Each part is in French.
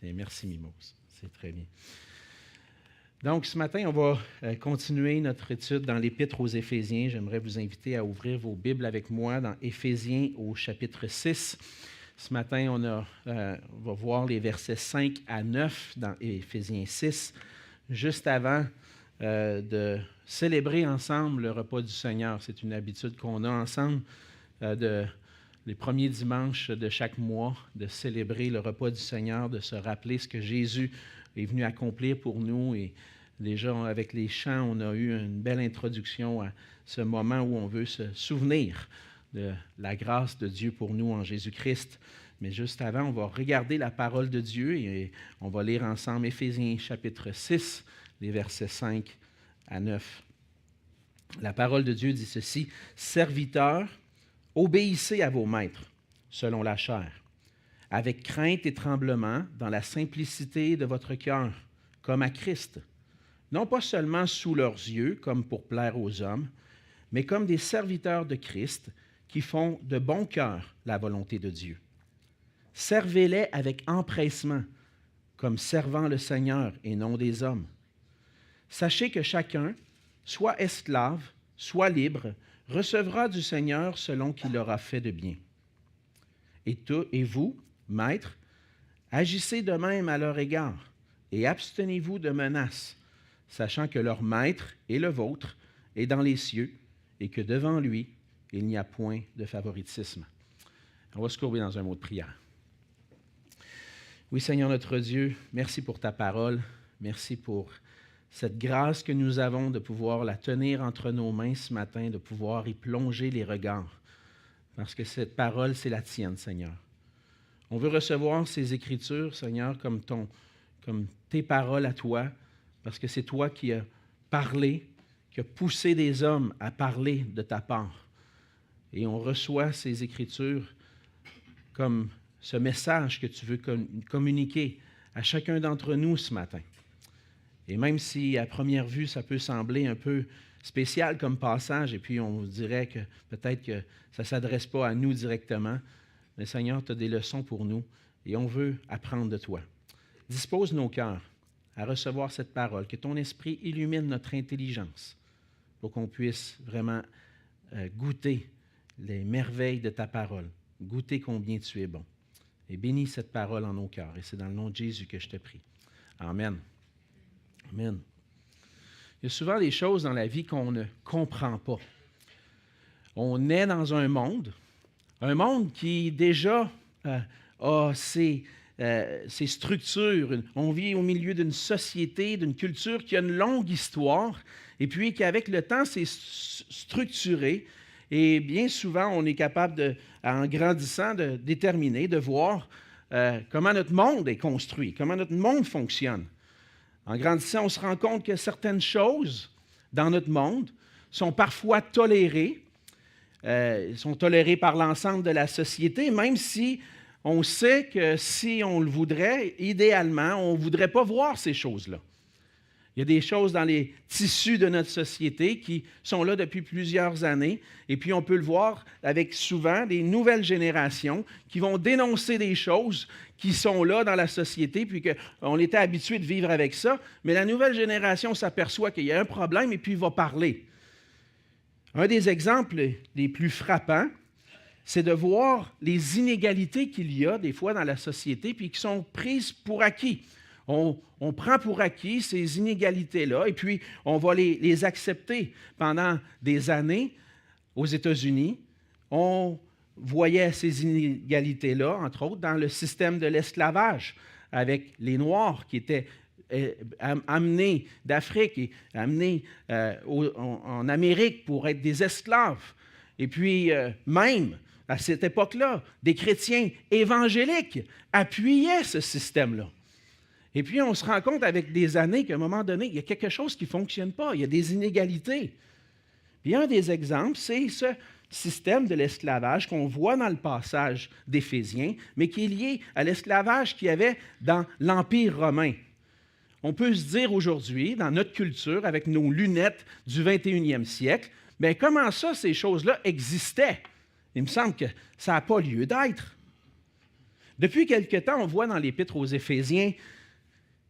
Et merci, Mimose. C'est très bien. Donc, ce matin, on va continuer notre étude dans l'Épître aux Éphésiens. J'aimerais vous inviter à ouvrir vos Bibles avec moi dans Éphésiens au chapitre 6. Ce matin, on va voir les versets 5 à 9 dans Éphésiens 6, juste avant de célébrer ensemble le repas du Seigneur. C'est une habitude qu'on a ensemble les premiers dimanches de chaque mois, de célébrer le repas du Seigneur, de se rappeler ce que Jésus est venu accomplir pour nous. Et déjà, avec les chants, on a eu une belle introduction à ce moment où on veut se souvenir de la grâce de Dieu pour nous en Jésus-Christ. Mais juste avant, on va regarder la parole de Dieu et on va lire ensemble Éphésiens chapitre 6, les versets 5 à 9. La parole de Dieu dit ceci: « Serviteurs, obéissez à vos maîtres, selon la chair, avec crainte et tremblement, dans la simplicité de votre cœur, comme à Christ, non pas seulement sous leurs yeux, comme pour plaire aux hommes, mais comme des serviteurs de Christ qui font de bon cœur la volonté de Dieu. Servez-les avec empressement, comme servant le Seigneur et non des hommes. Sachez que chacun, soit esclave, soit libre, recevra du Seigneur selon qu'il aura fait de bien. Et vous, maîtres, agissez de même à leur égard et abstenez-vous de menaces, sachant que leur maître et le vôtre est dans les cieux et que devant lui, il n'y a point de favoritisme. » On va se courber dans un mot de prière. Oui, Seigneur notre Dieu, merci pour ta parole. Merci pour cette grâce que nous avons de pouvoir la tenir entre nos mains ce matin, de pouvoir y plonger les regards. Parce que cette parole, c'est la tienne, Seigneur. On veut recevoir ces Écritures, Seigneur, comme tes paroles à toi, parce que c'est toi qui as parlé, qui as poussé des hommes à parler de ta part. Et on reçoit ces Écritures comme ce message que tu veux communiquer à chacun d'entre nous ce matin. Et même si, à première vue, ça peut sembler un peu spécial comme passage, et puis on dirait que peut-être que ça ne s'adresse pas à nous directement, mais Seigneur, tu as des leçons pour nous, et on veut apprendre de toi. Dispose nos cœurs à recevoir cette parole, que ton esprit illumine notre intelligence, pour qu'on puisse vraiment goûter les merveilles de ta parole, goûter combien tu es bon. Et bénis cette parole en nos cœurs, et c'est dans le nom de Jésus que je te prie. Amen. Amen. Il y a souvent des choses dans la vie qu'on ne comprend pas. On est dans un monde qui déjà a ses structures. On vit au milieu d'une société, d'une culture qui a une longue histoire et puis qui, avec le temps, s'est structurée. Et bien souvent, on est capable, en grandissant, de déterminer, de voir comment notre monde est construit, comment notre monde fonctionne. En grandissant, on se rend compte que certaines choses dans notre monde sont parfois tolérées, sont tolérées par l'ensemble de la société, même si on sait que si on le voudrait, idéalement, on ne voudrait pas voir ces choses-là. Il y a des choses dans les tissus de notre société qui sont là depuis plusieurs années, et puis on peut le voir avec souvent des nouvelles générations qui vont dénoncer des choses qui sont là dans la société, puis qu'on était habitué de vivre avec ça, mais la nouvelle génération s'aperçoit qu'il y a un problème et puis il va parler. Un des exemples les plus frappants, c'est de voir les inégalités qu'il y a des fois dans la société, puis qui sont prises pour acquis. On prend pour acquis ces inégalités-là et puis on va les accepter. Pendant des années, aux États-Unis, on voyait ces inégalités-là, entre autres, dans le système de l'esclavage, avec les Noirs qui étaient amenés d'Afrique et amenés en Amérique pour être des esclaves. Et puis, même à cette époque-là, des chrétiens évangéliques appuyaient ce système-là. Et puis, on se rend compte avec des années qu'à un moment donné, il y a quelque chose qui ne fonctionne pas. Il y a des inégalités. Puis, un des exemples, c'est ce système de l'esclavage qu'on voit dans le passage d'Éphésiens, mais qui est lié à l'esclavage qu'il y avait dans l'Empire romain. On peut se dire aujourd'hui, dans notre culture, avec nos lunettes du 21e siècle, bien, comment ça, ces choses-là existaient? Il me semble que ça n'a pas lieu d'être. Depuis quelque temps, on voit dans l'Épître aux Éphésiens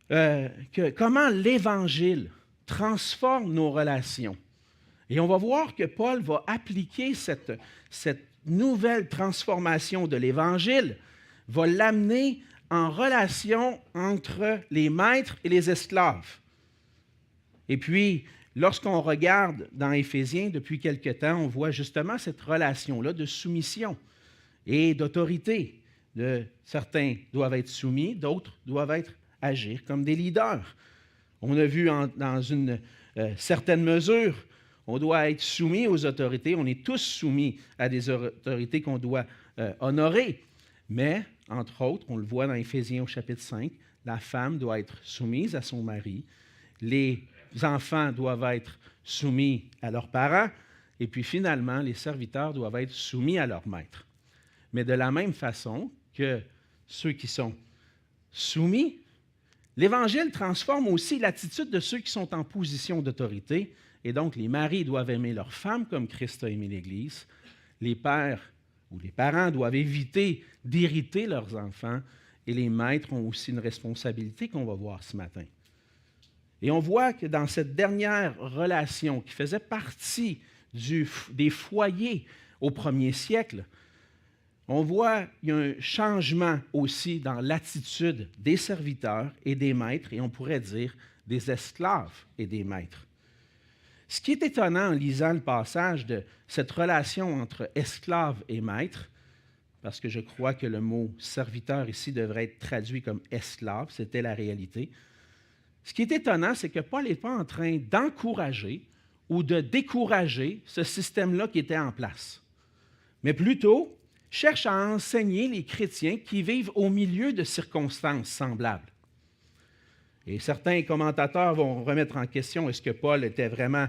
comment l'Évangile transforme nos relations. Et on va voir que Paul va appliquer cette nouvelle transformation de l'Évangile, va l'amener en relation entre les maîtres et les esclaves. Et puis, lorsqu'on regarde dans Éphésiens depuis quelque temps, on voit justement cette relation-là de soumission et d'autorité. Certains doivent être soumis, d'autres doivent agir comme des leaders. On a vu dans une certaine mesure, on doit être soumis aux autorités. On est tous soumis à des autorités qu'on doit honorer. Mais, entre autres, on le voit dans Éphésiens au chapitre 5, la femme doit être soumise à son mari. Les enfants doivent être soumis à leurs parents. Et puis, finalement, les serviteurs doivent être soumis à leur maître. Mais de la même façon que ceux qui sont soumis, l'Évangile transforme aussi l'attitude de ceux qui sont en position d'autorité. Et donc, les maris doivent aimer leurs femmes comme Christ a aimé l'Église. Les pères ou les parents doivent éviter d'irriter leurs enfants. Et les maîtres ont aussi une responsabilité qu'on va voir ce matin. Et on voit que dans cette dernière relation qui faisait partie des foyers au premier siècle, on voit qu'il y a un changement aussi dans l'attitude des serviteurs et des maîtres, et on pourrait dire des esclaves et des maîtres. Ce qui est étonnant en lisant le passage de cette relation entre esclave et maître, parce que je crois que le mot serviteur ici devrait être traduit comme esclave, c'était la réalité. Ce qui est étonnant, c'est que Paul n'est pas en train d'encourager ou de décourager ce système-là qui était en place, mais plutôt cherche à enseigner les chrétiens qui vivent au milieu de circonstances semblables. Et certains commentateurs vont remettre en question est-ce que Paul était vraiment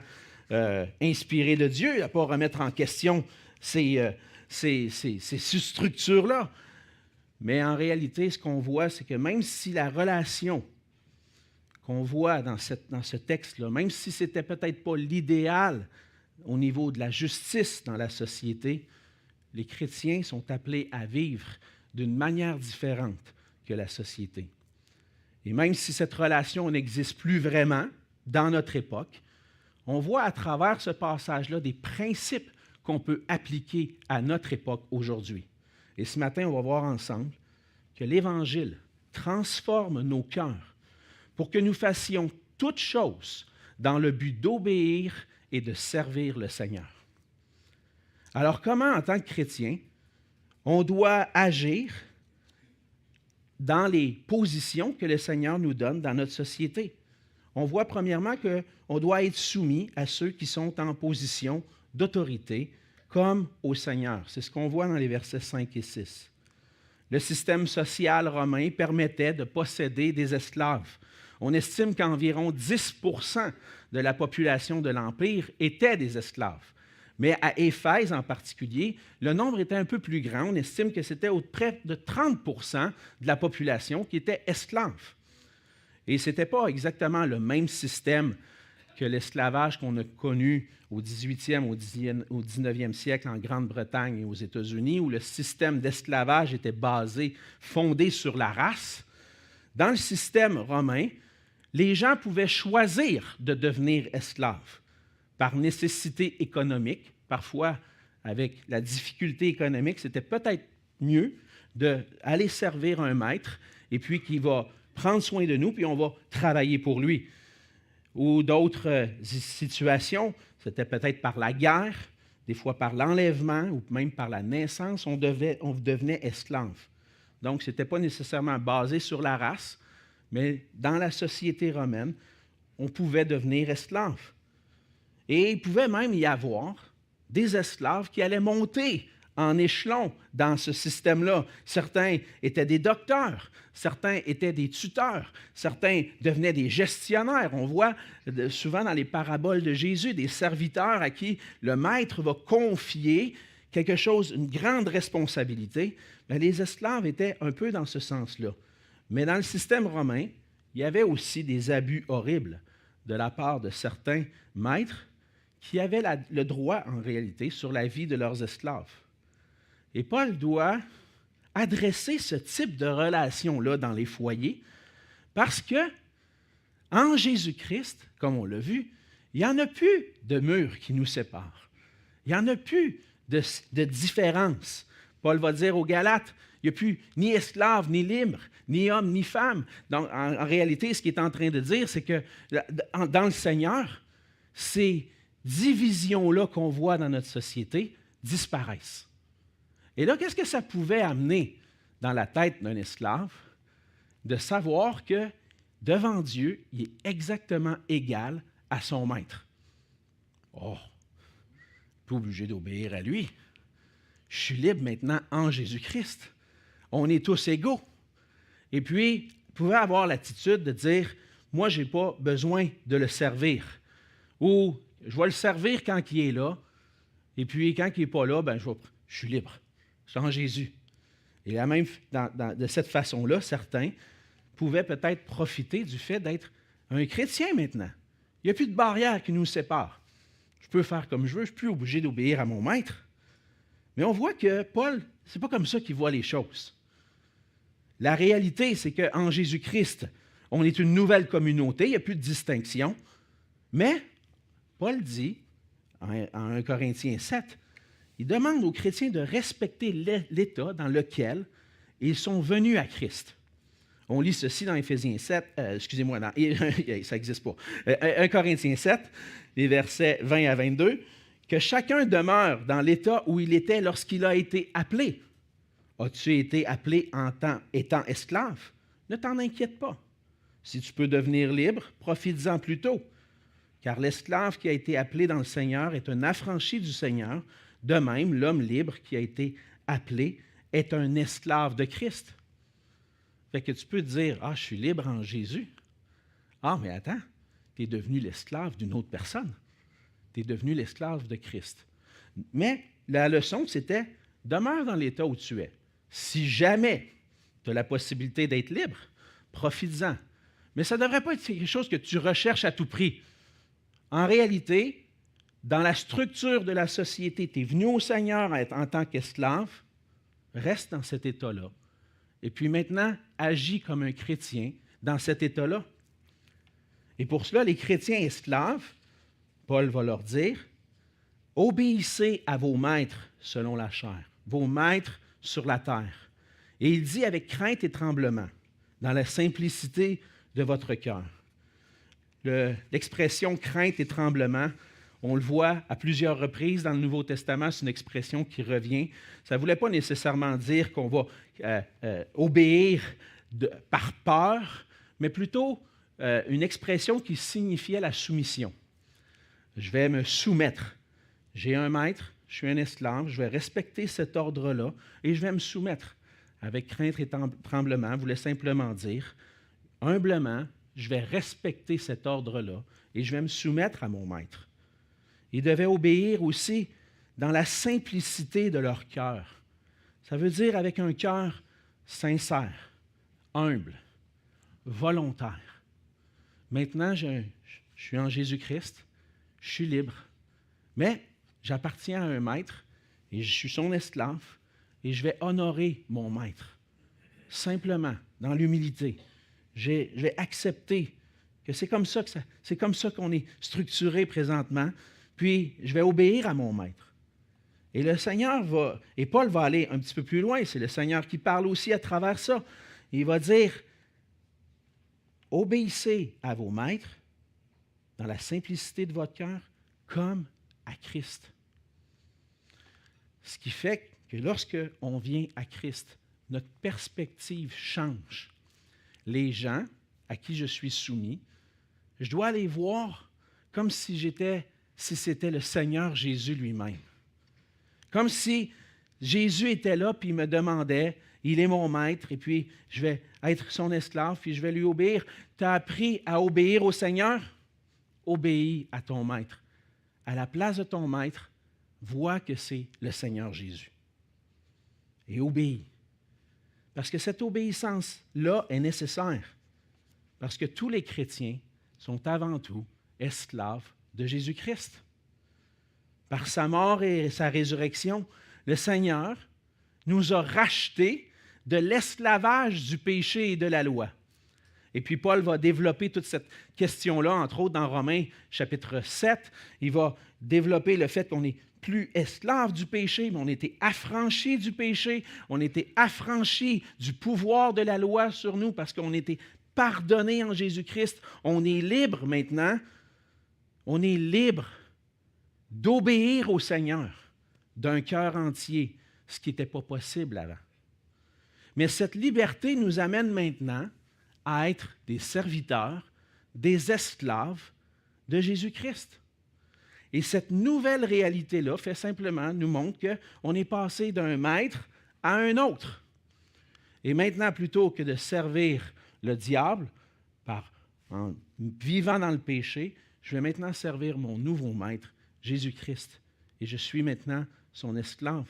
inspiré de Dieu, il n'a pas à remettre en question ces structures-là. Mais en réalité, ce qu'on voit, c'est que même si la relation qu'on voit dans ce texte-là, même si ce n'était peut-être pas l'idéal au niveau de la justice dans la société, les chrétiens sont appelés à vivre d'une manière différente que la société. Et même si cette relation n'existe plus vraiment dans notre époque, on voit à travers ce passage-là des principes qu'on peut appliquer à notre époque aujourd'hui. Et ce matin, on va voir ensemble que l'Évangile transforme nos cœurs pour que nous fassions toutes choses dans le but d'obéir et de servir le Seigneur. Alors, comment, en tant que chrétien, on doit agir dans les positions que le Seigneur nous donne dans notre société? On voit premièrement qu'on doit être soumis à ceux qui sont en position d'autorité, comme au Seigneur. C'est ce qu'on voit dans les versets 5 et 6. Le système social romain permettait de posséder des esclaves. On estime qu'environ 10% de la population de l'Empire étaient des esclaves. Mais à Éphèse en particulier, le nombre était un peu plus grand. On estime que c'était près de 30% de la population qui était esclave. Et ce n'était pas exactement le même système que l'esclavage qu'on a connu au 18e, au 19e siècle en Grande-Bretagne et aux États-Unis, où le système d'esclavage était fondé sur la race. Dans le système romain, les gens pouvaient choisir de devenir esclaves par nécessité économique. Parfois, avec la difficulté économique, c'était peut-être mieux d'aller servir un maître et puis qui va prendre soin de nous, puis on va travailler pour lui. Ou d'autres situations, c'était peut-être par la guerre, des fois par l'enlèvement ou même par la naissance, on devenait esclave. Donc, ce n'était pas nécessairement basé sur la race, mais dans la société romaine, on pouvait devenir esclave. Et il pouvait même y avoir des esclaves qui allaient monter en échelon dans ce système-là. Certains étaient des docteurs, certains étaient des tuteurs, certains devenaient des gestionnaires. On voit souvent dans les paraboles de Jésus des serviteurs à qui le maître va confier quelque chose, une grande responsabilité. Bien, les esclaves étaient un peu dans ce sens-là. Mais dans le système romain, il y avait aussi des abus horribles de la part de certains maîtres qui avaient le droit, en réalité, sur la vie de leurs esclaves. Et Paul doit adresser ce type de relation-là dans les foyers parce que en Jésus-Christ, comme on l'a vu, il n'y en a plus de murs qui nous séparent. Il n'y en a plus de différence. Paul va dire aux Galates, il n'y a plus ni esclave, ni libre, ni homme, ni femme. Donc, en réalité, ce qu'il est en train de dire, c'est que dans le Seigneur, ces divisions-là qu'on voit dans notre société disparaissent. Et là, qu'est-ce que ça pouvait amener dans la tête d'un esclave? De savoir que devant Dieu, il est exactement égal à son maître. Oh, pas obligé d'obéir à lui. Je suis libre maintenant en Jésus-Christ. On est tous égaux. Et puis, vous pouvez avoir l'attitude de dire, moi, je n'ai pas besoin de le servir. Ou, je vais le servir quand il est là. Et puis, quand il n'est pas là, je suis libre. Je suis en Jésus. Et la même, de cette façon-là, certains pouvaient peut-être profiter du fait d'être un chrétien maintenant. Il n'y a plus de barrière qui nous sépare. Je peux faire comme je veux, je ne suis plus obligé d'obéir à mon maître. Mais on voit que Paul, ce n'est pas comme ça qu'il voit les choses. La réalité, c'est qu'en Jésus-Christ, on est une nouvelle communauté, il n'y a plus de distinction. Mais Paul dit, en 1 Corinthiens 7, il demande aux chrétiens de respecter l'état dans lequel ils sont venus à Christ. On lit ceci dans Éphésiens 7, ça n'existe pas. 1 Corinthiens 7, les versets 20 à 22, que chacun demeure dans l'état où il était lorsqu'il a été appelé. As-tu été appelé étant esclave? Ne t'en inquiète pas. Si tu peux devenir libre, profites-en plutôt. Car l'esclave qui a été appelé dans le Seigneur est un affranchi du Seigneur. De même, l'homme libre qui a été appelé est un esclave de Christ. Fait que tu peux dire, je suis libre en Jésus. Mais attends, tu es devenu l'esclave d'une autre personne. Tu es devenu l'esclave de Christ. Mais la leçon, c'était, demeure dans l'état où tu es. Si jamais tu as la possibilité d'être libre, profites-en. Mais ça ne devrait pas être quelque chose que tu recherches à tout prix. En réalité, dans la structure de la société, tu es venu au Seigneur en tant qu'esclave, reste dans cet état-là. Et puis maintenant, agis comme un chrétien dans cet état-là. Et pour cela, les chrétiens esclaves, Paul va leur dire, obéissez à vos maîtres selon la chair, vos maîtres sur la terre. Et il dit avec crainte et tremblement, dans la simplicité de votre cœur. L'expression crainte et tremblement, on le voit à plusieurs reprises dans le Nouveau Testament, c'est une expression qui revient. Ça ne voulait pas nécessairement dire qu'on va obéir par peur, mais plutôt une expression qui signifiait la soumission. Je vais me soumettre. J'ai un maître, je suis un esclave, je vais respecter cet ordre-là et je vais me soumettre. Avec crainte et tremblement, voulait simplement dire, humblement, je vais respecter cet ordre-là et je vais me soumettre à mon maître. Ils devaient obéir aussi dans la simplicité de leur cœur. Ça veut dire avec un cœur sincère, humble, volontaire. Maintenant, je suis en Jésus-Christ, je suis libre, mais j'appartiens à un maître et je suis son esclave et je vais honorer mon maître. Simplement, dans l'humilité, je vais accepter que c'est comme ça qu'on est structuré présentement, puis je vais obéir à mon maître. Et le Seigneur et Paul va aller un petit peu plus loin, c'est le Seigneur qui parle aussi à travers ça. Il va dire, obéissez à vos maîtres dans la simplicité de votre cœur, comme à Christ. Ce qui fait que lorsque on vient à Christ, notre perspective change. Les gens à qui je suis soumis, je dois les voir comme si c'était le Seigneur Jésus lui-même. Comme si Jésus était là, puis il me demandait, il est mon maître, et puis je vais être son esclave, puis je vais lui obéir. Tu as appris à obéir au Seigneur? Obéis à ton maître. À la place de ton maître, vois que c'est le Seigneur Jésus. Et obéis. Parce que cette obéissance-là est nécessaire. Parce que tous les chrétiens sont avant tout esclaves de Jésus-Christ. Par sa mort et sa résurrection, le Seigneur nous a rachetés de l'esclavage du péché et de la loi. Et puis Paul va développer toute cette question-là, entre autres dans Romains chapitre 7. Il va développer le fait qu'on n'est plus esclave du péché, mais on était affranchi du péché, on était affranchi du pouvoir de la loi sur nous parce qu'on était pardonné en Jésus-Christ. On est libre maintenant. On est libre d'obéir au Seigneur d'un cœur entier, ce qui n'était pas possible avant. Mais cette liberté nous amène maintenant à être des serviteurs, des esclaves de Jésus-Christ. Et cette nouvelle réalité-là fait simplement nous montre qu'on est passé d'un maître à un autre. Et maintenant, plutôt que de servir le diable en vivant dans le péché, je vais maintenant servir mon nouveau maître, Jésus-Christ. Et je suis maintenant son esclave.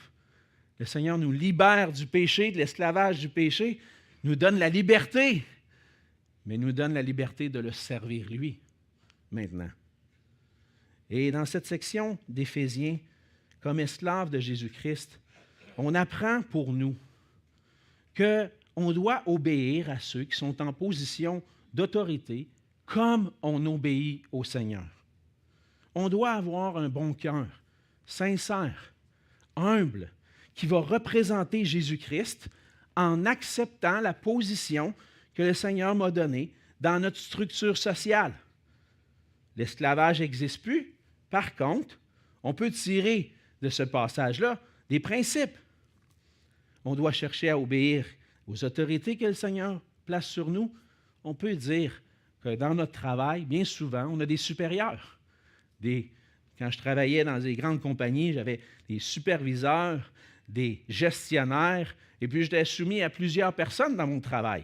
Le Seigneur nous libère du péché, de l'esclavage du péché, nous donne la liberté, mais nous donne la liberté de le servir lui, maintenant. Et dans cette section d'Éphésiens, comme esclaves de Jésus-Christ, on apprend pour nous qu'on doit obéir à ceux qui sont en position d'autorité comme on obéit au Seigneur. On doit avoir un bon cœur, sincère, humble, qui va représenter Jésus-Christ en acceptant la position que le Seigneur m'a donnée dans notre structure sociale. L'esclavage n'existe plus. Par contre, on peut tirer de ce passage-là des principes. On doit chercher à obéir aux autorités que le Seigneur place sur nous. On peut dire que dans notre travail, bien souvent, on a des supérieurs. Quand je travaillais dans des grandes compagnies, j'avais des superviseurs, des gestionnaires, et puis j'étais soumis à plusieurs personnes dans mon travail.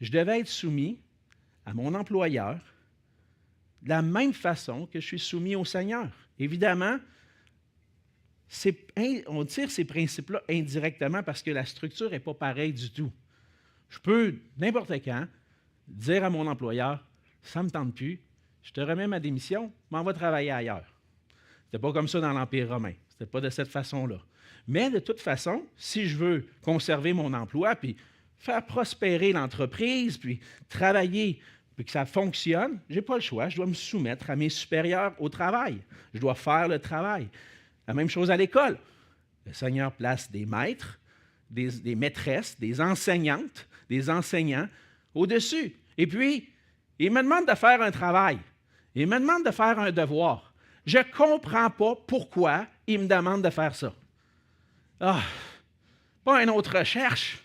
Je devais être soumis à mon employeur de la même façon que je suis soumis au Seigneur. Évidemment, on tire ces principes-là indirectement parce que la structure n'est pas pareille du tout. Je peux, n'importe quand, dire à mon employeur, « Ça ne me tente plus, je te remets ma démission, m'en va travailler ailleurs. » Ce n'était pas comme ça dans l'Empire romain. Ce n'était pas de cette façon-là. Mais de toute façon, si je veux conserver mon emploi, puis faire prospérer l'entreprise, puis travailler, puis que ça fonctionne, je n'ai pas le choix. Je dois me soumettre à mes supérieurs au travail. Je dois faire le travail. La même chose à l'école. Le Seigneur place des maîtres, des maîtresses, des enseignantes, des enseignants au-dessus. Et puis, il me demande de faire un travail. Il me demande de faire un devoir. Je ne comprends pas pourquoi il me demande de faire ça. Ah, pas une autre recherche.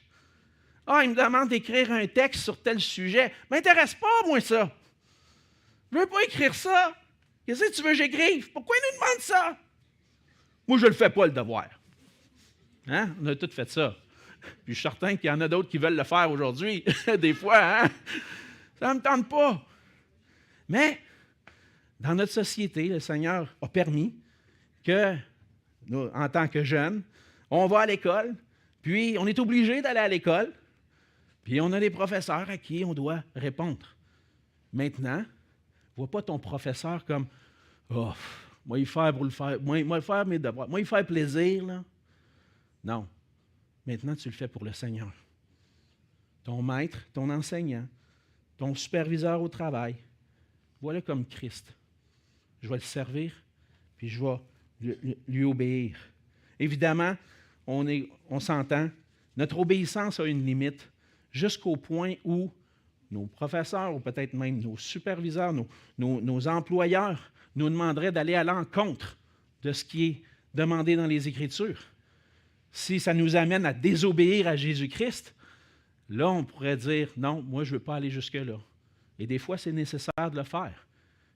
Ah, il me demande d'écrire un texte sur tel sujet. M'intéresse pas, moi, ça. Je ne veux pas écrire ça. Qu'est-ce que tu veux que j'écrive? Pourquoi il nous demande ça? Moi, je ne le fais pas, le devoir. Hein? On a tous fait ça. Puis je suis certain qu'il y en a d'autres qui veulent le faire aujourd'hui. Des fois, hein? Ça ne me tente pas. Mais, dans notre société, le Seigneur a permis que, nous, en tant que jeunes, on va à l'école, puis on est obligé d'aller à l'école, puis on a des professeurs à qui on doit répondre. Maintenant, ne vois pas ton professeur comme « Oh, moi, il faire pour le faire, moi, faire mes devoirs, moi, il faire plaisir. » là. Non. Maintenant, tu le fais pour le Seigneur. Ton maître, ton enseignant, ton superviseur au travail, voilà comme Christ. Je vais le servir, puis je vais lui obéir. Évidemment, on s'entend, notre obéissance a une limite jusqu'au point où nos professeurs ou peut-être même nos superviseurs, nos employeurs nous demanderaient d'aller à l'encontre de ce qui est demandé dans les Écritures. Si ça nous amène à désobéir à Jésus-Christ, là, on pourrait dire, non, moi, je ne veux pas aller jusque-là. Et des fois, c'est nécessaire de le faire.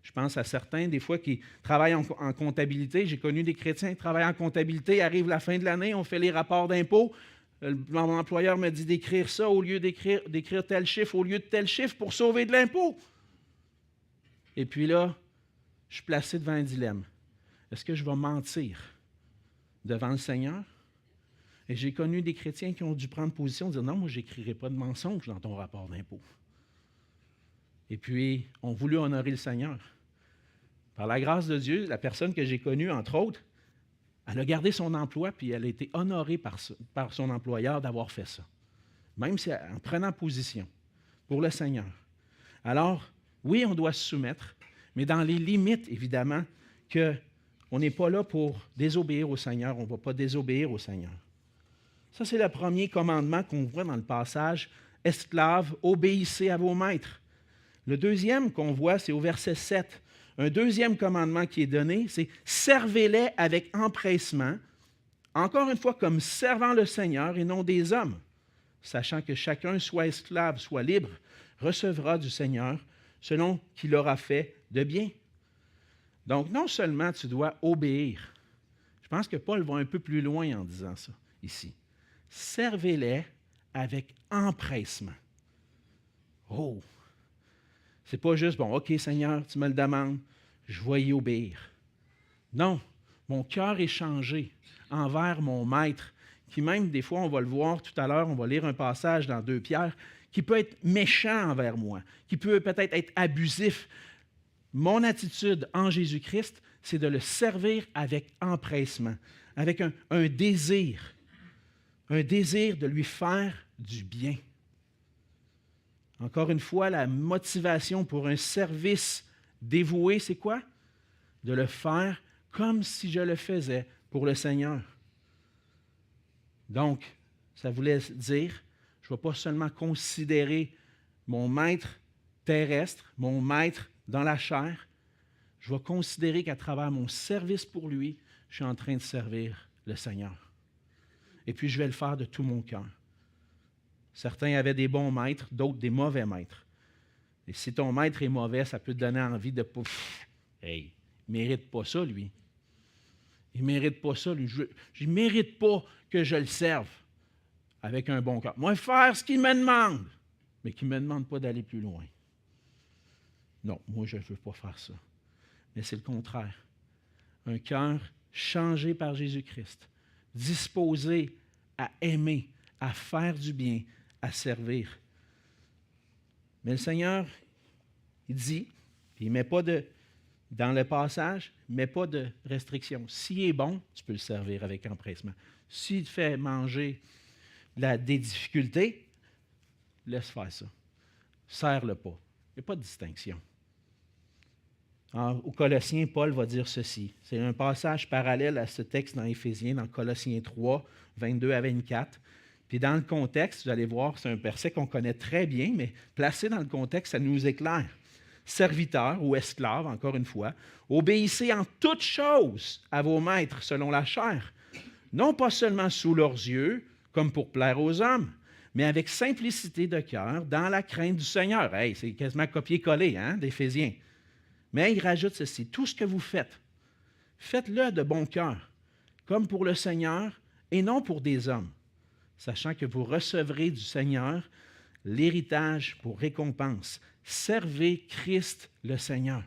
Je pense à certains, des fois, qui travaillent en comptabilité. J'ai connu des chrétiens qui travaillent en comptabilité, arrive la fin de l'année, on fait les rapports d'impôts. Mon employeur me dit d'écrire ça au lieu d'écrire tel chiffre au lieu de tel chiffre pour sauver de l'impôt. Et puis là, je suis placé devant un dilemme. Est-ce que je vais mentir devant le Seigneur? Et j'ai connu des chrétiens qui ont dû prendre position et dire non, moi, je n'écrirai pas de mensonge dans ton rapport d'impôt. Et puis, ont voulu honorer le Seigneur. Par la grâce de Dieu, la personne que j'ai connue, entre autres, elle a gardé son emploi, puis elle a été honorée par son employeur d'avoir fait ça. même si en prenant position pour le Seigneur. Alors, oui, on doit se soumettre, mais dans les limites, évidemment, qu'on n'est pas là pour désobéir au Seigneur, on ne va pas désobéir au Seigneur. Ça, c'est le premier commandement qu'on voit dans le passage. « Esclaves, obéissez à vos maîtres ». Le deuxième qu'on voit, c'est au verset 7. Un deuxième commandement qui est donné, c'est « Servez-les avec empressement, encore une fois comme servant le Seigneur et non des hommes, sachant que chacun, soit esclave, soit libre, recevra du Seigneur selon qu'il aura fait de bien. » Donc, non seulement tu dois obéir, je pense que Paul va un peu plus loin en disant ça ici. Servez-les avec empressement. Oh! C'est pas juste, bon, OK, Seigneur, tu me le demandes, je vais y obéir. Non, mon cœur est changé envers mon maître, qui même, des fois, on va le voir tout à l'heure, on va lire un passage dans 2 Pierre, qui peut être méchant envers moi, qui peut peut-être être abusif. Mon attitude en Jésus-Christ, c'est de le servir avec empressement, avec un désir de lui faire du bien. Encore une fois, la motivation pour un service dévoué, c'est quoi? De le faire comme si je le faisais pour le Seigneur. Donc, ça voulait dire, je ne vais pas seulement considérer mon maître terrestre, mon maître dans la chair, je vais considérer qu'à travers mon service pour lui, je suis en train de servir le Seigneur. Et puis, je vais le faire de tout mon cœur. Certains avaient des bons maîtres, d'autres des mauvais maîtres. Et si ton maître est mauvais, ça peut te donner envie de pas. Hey, il ne mérite pas ça, lui. Il ne mérite pas ça, lui. Je ne mérite pas que je le serve avec un bon cœur. Moi, faire ce qu'il me demande, mais qu'il ne me demande pas d'aller plus loin. Non, moi, je ne veux pas faire ça. Mais c'est le contraire. Un cœur changé par Jésus-Christ, disposé à aimer, à faire du bien, à servir. Mais le Seigneur, il dit, il ne met pas dans le passage, il ne met pas de restriction. S'il est bon, tu peux le servir avec empressement. S'il te fait manger des difficultés, laisse faire ça. Serre-le pas. Il n'y a pas de distinction. Au Colossiens, Paul va dire ceci. C'est un passage parallèle à ce texte dans Éphésiens, dans Colossiens 3, 22 à 24. Puis dans le contexte, vous allez voir, c'est un verset qu'on connaît très bien, mais placé dans le contexte, ça nous éclaire. Serviteurs ou esclaves, encore une fois, obéissez en toutes choses à vos maîtres selon la chair, non pas seulement sous leurs yeux, comme pour plaire aux hommes, mais avec simplicité de cœur, dans la crainte du Seigneur. Hey, c'est quasiment copier-coller d'Éphésiens. Mais il rajoute ceci, tout ce que vous faites, faites-le de bon cœur, comme pour le Seigneur et non pour des hommes, sachant que vous recevrez du Seigneur l'héritage pour récompense. Servez Christ le Seigneur.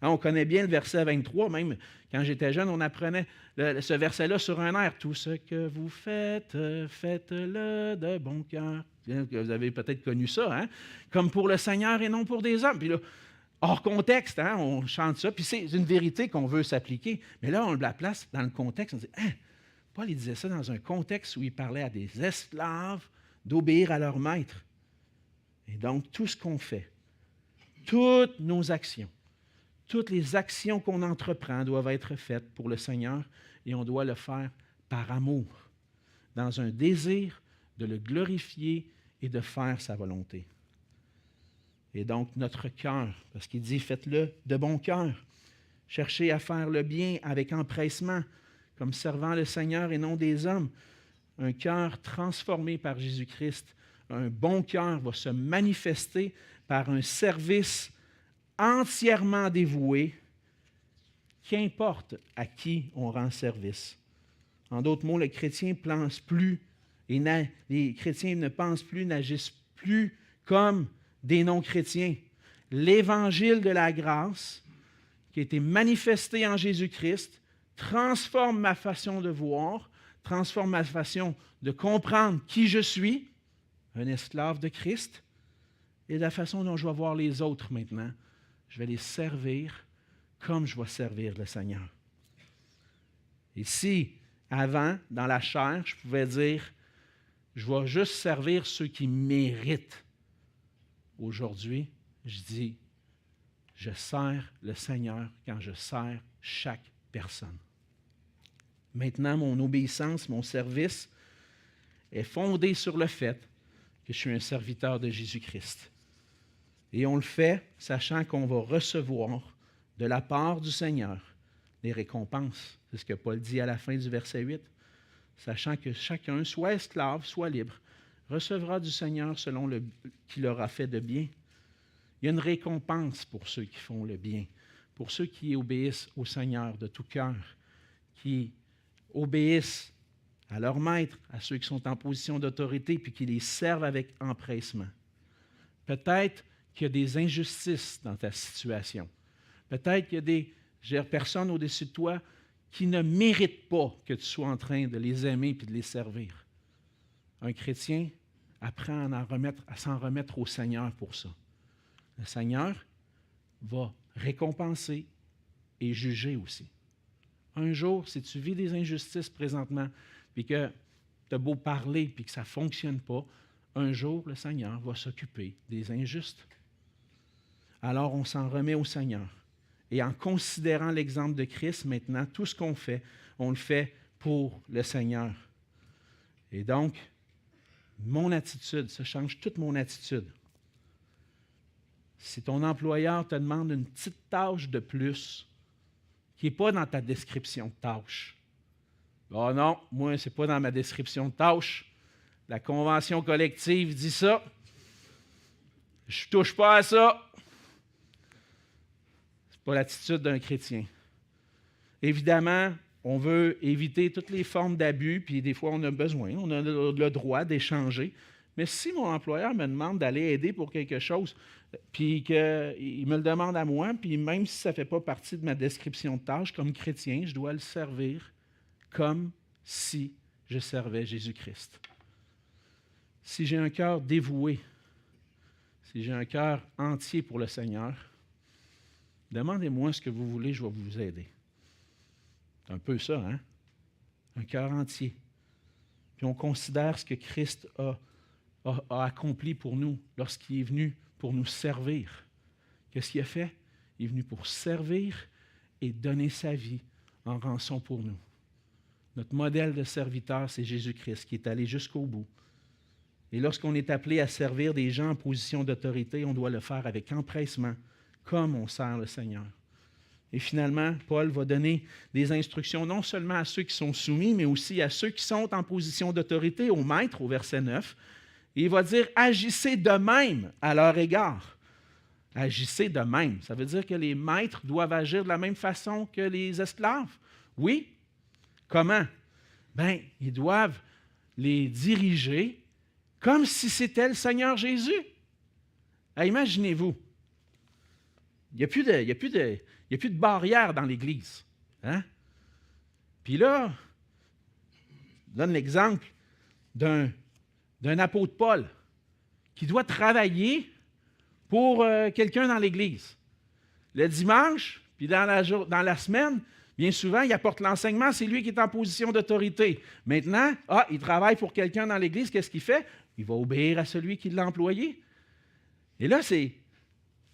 On connaît bien le verset 23, même quand j'étais jeune, on apprenait ce verset-là sur un air. Tout ce que vous faites, faites-le de bon cœur. Vous avez peut-être connu ça, comme pour le Seigneur et non pour des hommes. Puis là, hors contexte, on chante ça, puis c'est une vérité qu'on veut s'appliquer. Mais là, on la place dans le contexte, on dit, Paul il disait ça dans un contexte où il parlait à des esclaves d'obéir à leur maître. Et donc, tout ce qu'on fait, toutes nos actions, toutes les actions qu'on entreprend doivent être faites pour le Seigneur et on doit le faire par amour, dans un désir de le glorifier et de faire sa volonté. Et donc, notre cœur, parce qu'il dit, faites-le de bon cœur. Cherchez à faire le bien avec empressement, comme servant le Seigneur et non des hommes. Un cœur transformé par Jésus-Christ, un bon cœur va se manifester par un service entièrement dévoué, qu'importe à qui on rend service. En d'autres mots, les chrétiens ne pensent plus, n'agissent plus comme des non-chrétiens. L'évangile de la grâce, qui a été manifesté en Jésus-Christ, transforme ma façon de voir, transforme ma façon de comprendre qui je suis, un esclave de Christ, et la façon dont je vais voir les autres maintenant. Je vais les servir comme je vais servir le Seigneur. Et si, avant, dans la chair, je pouvais dire, je vais juste servir ceux qui méritent. Aujourd'hui, je dis, je sers le Seigneur quand je sers chaque personne. Maintenant, mon obéissance, mon service est fondé sur le fait que je suis un serviteur de Jésus-Christ. Et on le fait sachant qu'on va recevoir de la part du Seigneur les récompenses. C'est ce que Paul dit à la fin du verset 8. Sachant que chacun, soit esclave, soit libre, recevra du Seigneur selon qu'il aura fait de bien. Il y a une récompense pour ceux qui font le bien, pour ceux qui obéissent au Seigneur de tout cœur, qui obéissent à leur maître, à ceux qui sont en position d'autorité, puis qui les servent avec empressement. Peut-être qu'il y a des injustices dans ta situation. Peut-être qu'il y a des personnes au-dessus de toi qui ne méritent pas que tu sois en train de les aimer et de les servir. Un chrétien apprend à s'en remettre au Seigneur pour ça. Le Seigneur va récompenser et juger aussi. Un jour, si tu vis des injustices présentement, puis que tu as beau parler, puis que ça ne fonctionne pas, un jour, le Seigneur va s'occuper des injustes. Alors, on s'en remet au Seigneur. Et en considérant l'exemple de Christ, maintenant, tout ce qu'on fait, on le fait pour le Seigneur. Et donc, mon attitude, ça change toute mon attitude. Si ton employeur te demande une petite tâche de plus, qui n'est pas dans ta description de tâche. Oh non, moi, ce n'est pas dans ma description de tâche. La convention collective dit ça. Je ne touche pas à ça. Ce n'est pas l'attitude d'un chrétien. Évidemment, on veut éviter toutes les formes d'abus, puis des fois, on a besoin, on a le droit d'échanger. Mais si mon employeur me demande d'aller aider pour quelque chose, puis qu'il me le demande à moi, puis même si ça ne fait pas partie de ma description de tâche, comme chrétien, je dois le servir comme si je servais Jésus-Christ. Si j'ai un cœur dévoué, si j'ai un cœur entier pour le Seigneur, demandez-moi ce que vous voulez, je vais vous aider. C'est un peu ça, hein? Un cœur entier. Puis on considère ce que Christ a accompli pour nous lorsqu'il est venu pour nous servir. Qu'est-ce qu'il a fait? Il est venu pour servir et donner sa vie en rançon pour nous. Notre modèle de serviteur, c'est Jésus-Christ qui est allé jusqu'au bout. Et lorsqu'on est appelé à servir des gens en position d'autorité, on doit le faire avec empressement, comme on sert le Seigneur. Et finalement, Paul va donner des instructions non seulement à ceux qui sont soumis, mais aussi à ceux qui sont en position d'autorité, au maître, au verset 9. Et il va dire, agissez de même à leur égard. Agissez de même. Ça veut dire que les maîtres doivent agir de la même façon que les esclaves. Oui. Comment? Bien, ils doivent les diriger comme si c'était le Seigneur Jésus. Imaginez-vous. Il n'y a plus de barrière dans l'Église. Hein? Puis là, je donne l'exemple d'un apôtre Paul qui doit travailler pour quelqu'un dans l'Église. Le dimanche, puis dans la semaine, bien souvent, il apporte l'enseignement, c'est lui qui est en position d'autorité. Maintenant, il travaille pour quelqu'un dans l'Église, qu'est-ce qu'il fait? Il va obéir à celui qui l'a employé. Et là,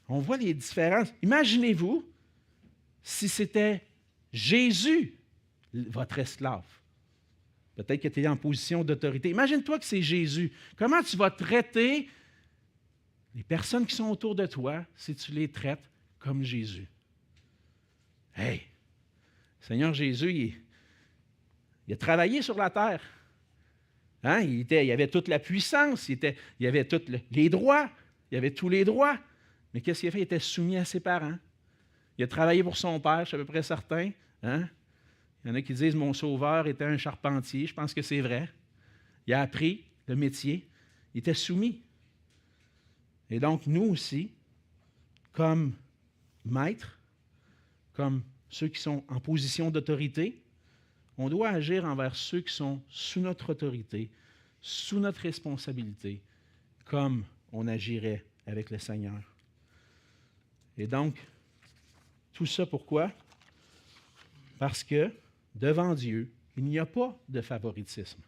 on voit les différences. Imaginez-vous si c'était Jésus, votre esclave. Peut-être que tu es en position d'autorité. Imagine-toi que c'est Jésus. Comment tu vas traiter les personnes qui sont autour de toi si tu les traites comme Jésus? Hey! Seigneur Jésus, il a travaillé sur la terre. Hein? Il avait toute la puissance, il avait tous les droits, il avait tous les droits. Mais qu'est-ce qu'il a fait? Il était soumis à ses parents. Il a travaillé pour son père, je suis à peu près certain. Hein? Il y en a qui disent « Mon sauveur était un charpentier ». Je pense que c'est vrai. Il a appris le métier. Il était soumis. Et donc, nous aussi, comme maîtres, comme ceux qui sont en position d'autorité, on doit agir envers ceux qui sont sous notre autorité, sous notre responsabilité, comme on agirait avec le Seigneur. Et donc, tout ça pourquoi? Parce que, devant Dieu, il n'y a pas de favoritisme.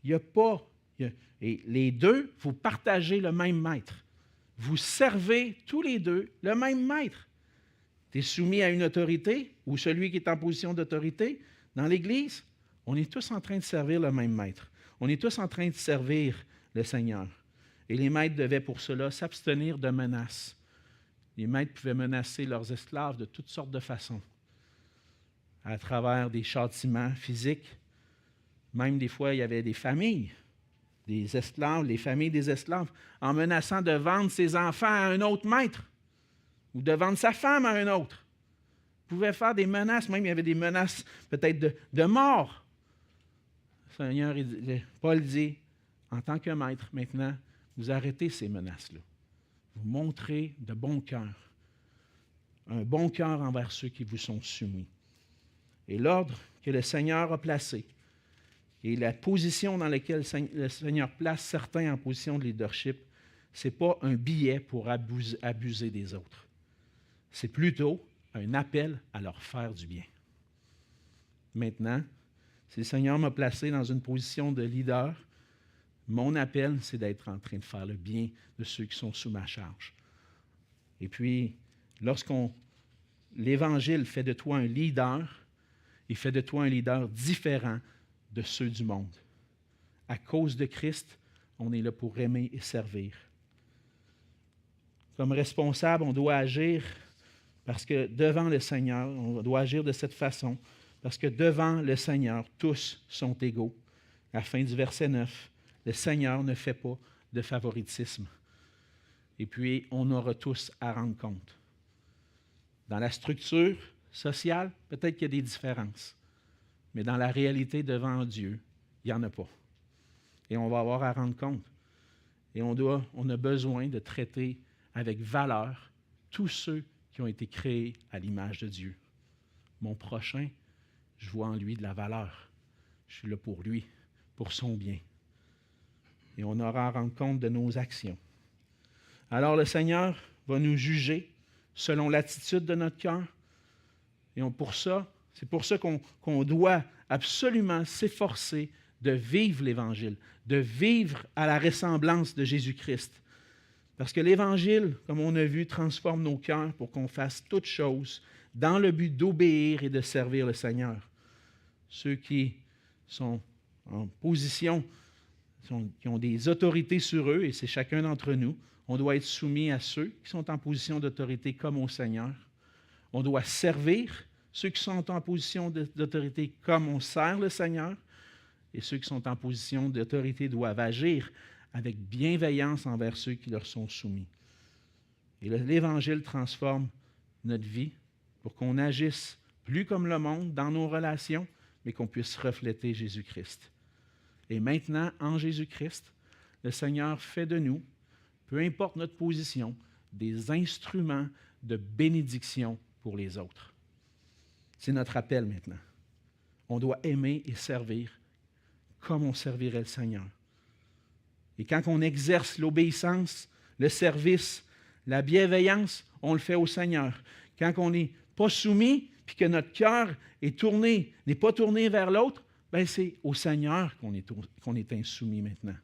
Il n'y a pas... Et les deux, vous partagez le même maître. Vous servez tous les deux le même maître. Tu es soumis à une autorité ou celui qui est en position d'autorité dans l'Église, on est tous en train de servir le même maître. On est tous en train de servir le Seigneur. Et les maîtres devaient pour cela s'abstenir de menaces. Les maîtres pouvaient menacer leurs esclaves de toutes sortes de façons, à travers des châtiments physiques. Même des fois, il y avait des familles, des esclaves, les familles des esclaves, en menaçant de vendre ses enfants à un autre maître ou de vendre sa femme à un autre. Ils pouvaient faire des menaces, même il y avait des menaces peut-être de mort. Le Seigneur, Paul dit, en tant que maître, maintenant, vous arrêtez ces menaces-là. Vous montrez de bon cœur, un bon cœur envers ceux qui vous sont soumis. Et l'ordre que le Seigneur a placé et la position dans laquelle le Seigneur place certains en position de leadership, ce n'est pas un billet pour abuser des autres. C'est plutôt un appel à leur faire du bien. Maintenant, si le Seigneur m'a placé dans une position de leader, mon appel, c'est d'être en train de faire le bien de ceux qui sont sous ma charge. Et puis, l'Évangile fait de toi un leader, il fait de toi un leader différent de ceux du monde. À cause de Christ, on est là pour aimer et servir. Comme responsable, on doit agir parce que devant le Seigneur, on doit agir de cette façon, parce que devant le Seigneur, tous sont égaux. À la fin du verset 9, le Seigneur ne fait pas de favoritisme. Et puis, on aura tous à rendre compte. Dans la structure sociale, peut-être qu'il y a des différences, mais dans la réalité devant Dieu, il n'y en a pas. Et on va avoir à rendre compte. Et on a besoin de traiter avec valeur tous ceux qui ont été créés à l'image de Dieu. Mon prochain, je vois en lui de la valeur. Je suis là pour lui, pour son bien. Et on aura à rendre compte de nos actions. Alors le Seigneur va nous juger selon l'attitude de notre cœur. Et c'est pour ça qu'on doit absolument s'efforcer de vivre l'Évangile, de vivre à la ressemblance de Jésus-Christ. Parce que l'Évangile, comme on a vu, transforme nos cœurs pour qu'on fasse toutes choses dans le but d'obéir et de servir le Seigneur. Ceux qui sont en position, qui ont des autorités sur eux, et c'est chacun d'entre nous, on doit être soumis à ceux qui sont en position d'autorité comme au Seigneur. On doit servir ceux qui sont en position d'autorité comme on sert le Seigneur. Et ceux qui sont en position d'autorité doivent agir avec bienveillance envers ceux qui leur sont soumis. Et l'Évangile transforme notre vie pour qu'on agisse plus comme le monde dans nos relations, mais qu'on puisse refléter Jésus-Christ. Et maintenant, en Jésus-Christ, le Seigneur fait de nous, peu importe notre position, des instruments de bénédiction pour les autres. C'est notre appel maintenant. On doit aimer et servir comme on servirait le Seigneur. Et quand on exerce l'obéissance, le service, la bienveillance, on le fait au Seigneur. Quand on n'est pas soumis, puis que notre cœur n'est pas tourné vers l'autre, bien c'est au Seigneur qu'on est insoumis maintenant.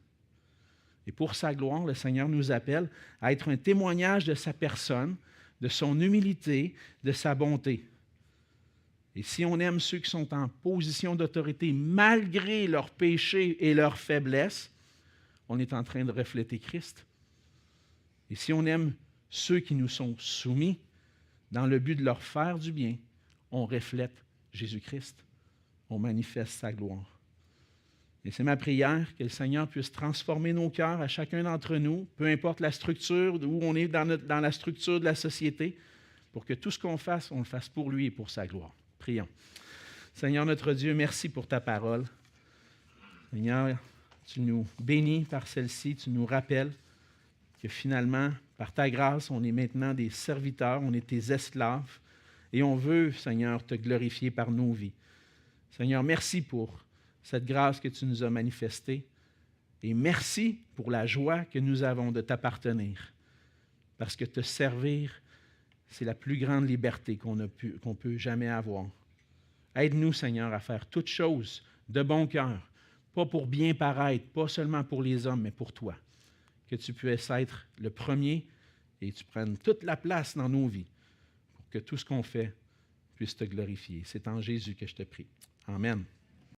Et pour sa gloire, le Seigneur nous appelle à être un témoignage de sa personne, de son humilité, de sa bonté. Et si on aime ceux qui sont en position d'autorité malgré leurs péchés et leurs faiblesses, on est en train de refléter Christ. Et si on aime ceux qui nous sont soumis dans le but de leur faire du bien, on reflète Jésus-Christ. On manifeste sa gloire. Et c'est ma prière que le Seigneur puisse transformer nos cœurs à chacun d'entre nous, peu importe la structure, où on est dans la structure de la société, pour que tout ce qu'on fasse, on le fasse pour lui et pour sa gloire. Prions. Seigneur notre Dieu, merci pour ta parole. Seigneur, tu nous bénis par celle-ci, tu nous rappelles que finalement, par ta grâce, on est maintenant des serviteurs, on est tes esclaves, et on veut, Seigneur, te glorifier par nos vies. Seigneur, merci pour cette grâce que tu nous as manifestée, et merci pour la joie que nous avons de t'appartenir, parce que te servir, c'est la plus grande liberté qu'on peut jamais avoir. Aide-nous, Seigneur, à faire toutes choses de bon cœur pas pour bien paraître, pas seulement pour les hommes, mais pour toi. Que tu puisses être le premier et tu prennes toute la place dans nos vies pour que tout ce qu'on fait puisse te glorifier. C'est en Jésus que je te prie. Amen.